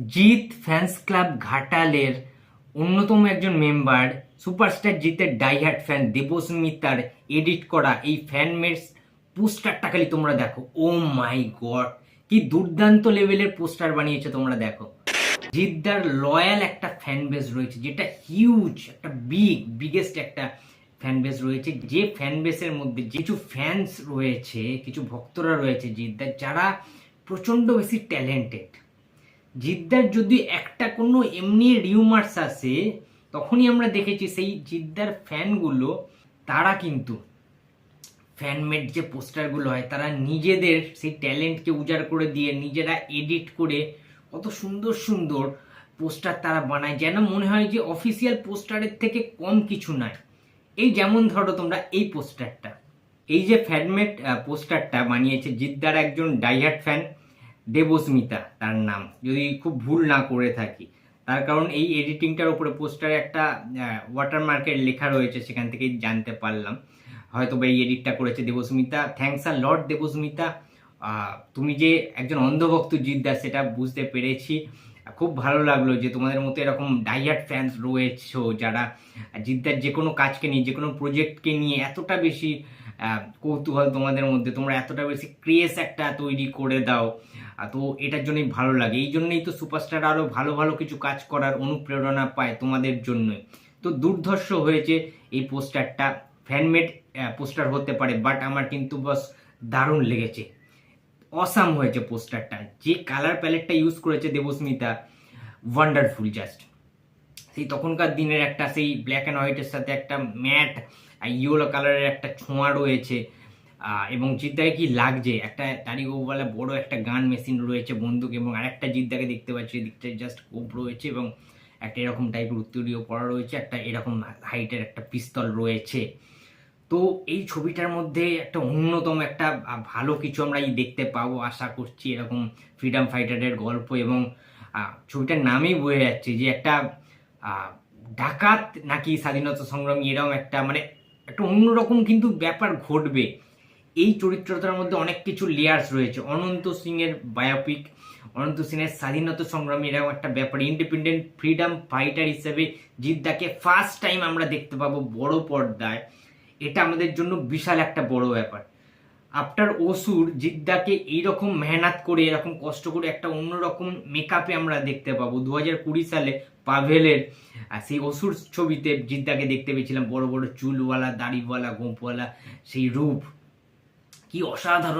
Jeet fans club ঘাটালের অন্যতম একজন মেম্বার সুপারস্টার জিতের ডাইহার্ট ফ্যান দেবস্মিতার এডিট করা এই ফ্যানমেডস পোস্টারটা খালি তোমরা দেখো। ও মাই গড, কি দুর্দান্ত লেভেলের পোস্টার বানিয়েছে তোমরা দেখো। জিদ্দার লয়াল একটা ফ্যান বেস রয়েছে, যেটা হিউজ একটা বিগেস্ট একটা ফ্যান বেস রয়েছে। যে ফ্যান বেসের মধ্যে কিছু ফ্যান্স রয়েছে, কিছু ভক্তরা রয়েছে জিদ্দার, যারা প্রচন্ড বেশি ট্যালেন্টেড। জিদ্দার যদি একটা কোনো এমনি রিউমার্স আসে, তখনই আমরা দেখেছি সেই জিদ্দার ফ্যানগুলো তারা কিন্তু ফ্যানমেড যে পোস্টারগুলো হয়, তারা নিজেদের সেই ট্যালেন্টকে উজাড় করে দিয়ে নিজেরা এডিট করে কত সুন্দর সুন্দর পোস্টার তারা বানায়, যেন মনে হয় যে অফিসিয়াল পোস্টারের থেকে কম কিছু নয়। এই যেমন ধরো তোমরা এই পোস্টারটা, এই যে ফ্যানমেড পোস্টারটা বানিয়েছে জিদ্দার একজন ডাইহার্ট ফ্যান দেবস্মিতা তার নাম, যদি খুব ভুল না করে থাকি। তার কারণ এই এডিটিংটার উপরে পোস্টারে একটা ওয়াটারমার্কের লেখা রয়েছে, সেখান থেকেই জানতে পারলাম হয়তো বা এই এডিটটা করেছে দেবস্মিতা। থ্যাঙ্কস আ লট দেবস্মিতা, তুমি যে একজন অন্ধভক্ত জিদ্দার সেটা বুঝতে পেরেছি। খুব ভালো লাগলো যে তোমাদের মতো এরকম ডাইহার্ট ফ্যান্স রয়েছে, যারা জিদ্দার যে কোনো কাজকে নিয়ে, যে কোনো প্রজেক্টকে নিয়ে এতটা বেশি কৌতূহল তোমাদের মধ্যে, তোমরা এতটা বেশি ক্রেজ একটা তৈরি করে দাও। তো এটার জন্যই ভালো লাগে, এই জন্যই তো সুপারস্টার আরও ভালো ভালো কিছু কাজ করার অনুপ্রেরণা পায় তোমাদের জন্যই। তো দুর্ধর্ষ হয়েছে এই পোস্টারটা, ফ্যানমেড পোস্টার হতে পারে, বাট আমার কিন্তু বস দারুণ লেগেছে, অসাম হয়েছে পোস্টারটা। যে কালার প্যালেটটা ইউজ করেছে দেবস্মিতা, ওয়ান্ডারফুল জাস্ট। সেই তখনকার দিনের একটা সেই ব্ল্যাক অ্যান্ড হোয়াইটের সাথে একটা ম্যাট ইয়েলো কালারের একটা ছোঁয়া রয়েছে। এবং জিদ্দাকে কি লাগছে, একটা তারিগোওয়ালা বড় একটা গান মেশিন রয়েছে, বন্দুক, এবং আরেকটা জিদ্দাকে দেখতে পাচ্ছি এদিকটা জাস্ট কোপ রয়েছে, এবং একটা এরকম টাইপের উত্তরীয় পড়া রয়েছে, একটা এরকম হাইটের একটা পিস্তল রয়েছে। তো এই ছবিটার মধ্যে একটা অন্যতম একটা ভালো কিছু আমরা দেখতে পাবো আশা করছি, এরকম ফ্রিডম ফাইটারের গল্প। এবং ছবিটার নামেই বোঝা যাচ্ছে যে একটা ডাকাত নাকি স্বাধীনতা সংগ্রামী, এরকম একটা মানে একটা অন্যরকম কিন্তু ব্যাপার ঘটবে। এই চরিত্রটার মধ্যে অনেক কিছু লেয়ার্স রয়েছে। অনন্ত সিং এর বায়োপিক, অনন্ত সিংয়ের স্বাধীনতা সংগ্রামী, এরকম একটা ব্যাপার। ইন্ডিপেন্ডেন্ট ফ্রিডম ফাইটার হিসেবে জিদ্দাকে ফার্স্ট টাইম আমরা দেখতে পাবো বড় পর্দায়, এটা আমাদের জন্য বিশাল একটা বড় ব্যাপার। আফটার অসুর জিদ্দাকে এইরকম মেহনত করে, এরকম কষ্ট করে একটা অন্যরকম মেকআপে আমরা দেখতে পাবো। 2020 সালে পাভেলের সেই অসুর ছবিতে জিদ্দাকে দেখতে পেয়েছিলাম বড় বড় চুলওয়ালা, দাড়িওয়ালা, গোঁপওয়ালা সেই রূপ, কি অসাধারণ।